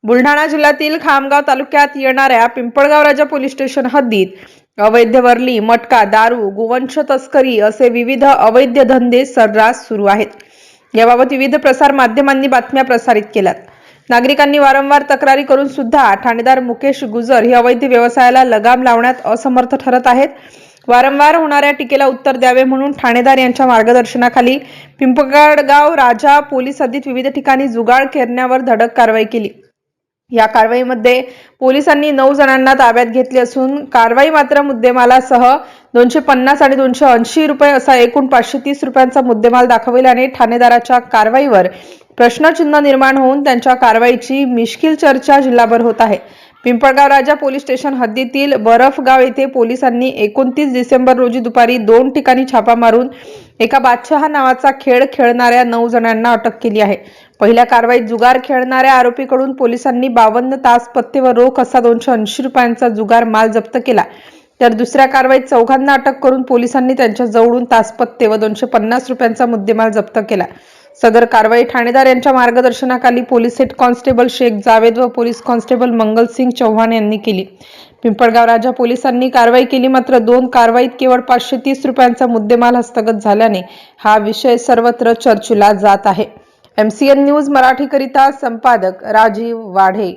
बुलढाणा जिल्ह्यातील खामगाव तालुक्यात येणाऱ्या पिंपळगाव राजा पोलीस स्टेशन हद्दीत अवैध वर्ली, मटका, दारू, गोवंश तस्करी असे विविध अवैध धंदे सर्रास सुरू आहेत. याबाबत विविध प्रसार माध्यमांनी बातम्या प्रसारित केल्यात. नागरिकांनी वारंवार तक्रारी करून सुद्धा ठाणेदार मुकेश गुजर हे अवैध व्यवसायाला लगाम लावण्यात असमर्थ ठरत आहेत. वारंवार होणाऱ्या टीकेला उत्तर द्यावे म्हणून ठाणेदार यांच्या मार्गदर्शनाखाली पिंपळगाव राजा पोलीस हद्दीत विविध ठिकाणी जुगार करण्यावर धडक कारवाई केली. या कारवाईमध्ये पोलिसांनी 9 जणांना ताब्यात घेतले असून कारवाई मात्र मुद्देमालासह 250 आणि 280 रुपये असा एकूण 530 रुपयांचा मुद्देमाल दाखविल्याने ठाणेदाराच्या कारवाईवर प्रश्नचिन्ह निर्माण होऊन त्यांच्या कारवाईची मिश्किल चर्चा जिल्हाभर होत आहे. पिंपळगाव राजा पोलीस स्टेशन हद्दीतील बरफगाव येथे पोलिसांनी 29 डिसेंबर रोजी दुपारी 2 ठिकाणी छापा मारून एका बादशहा नावाचा खेळ खेळणाऱ्या 9 जणांना अटक केली आहे. पहिल्या कारवाईत जुगार खेळणाऱ्या आरोपीकडून पोलिसांनी 52 तास पत्ते व रोख असा 280 रुपयांचा जुगार माल जप्त केला. तर दुसऱ्या कारवाईत चौघांना अटक करून पोलिसांनी त्यांच्या जवळून तासपत्ते व 250 रुपयांचा मुद्देमाल जप्त केला. सदर कारवाई ठाणेदार यांच्या मार्गदर्शनाखाली police head constable Shaikh Javed व पोलीस कॉन्स्टेबल मंगलसिंग चौहान यांनी केली. पिंपळगाव राजा पोलिसांनी कारवाई केली, मात्र 2 कारवाईत केवळ 530 रुपयांचा मुद्देमाल हस्तगत झाल्याने हा विषय सर्वत्र चर्चेला जात आहे. MCN न्यूज मराठी करिता संपादक राजीव वाढे.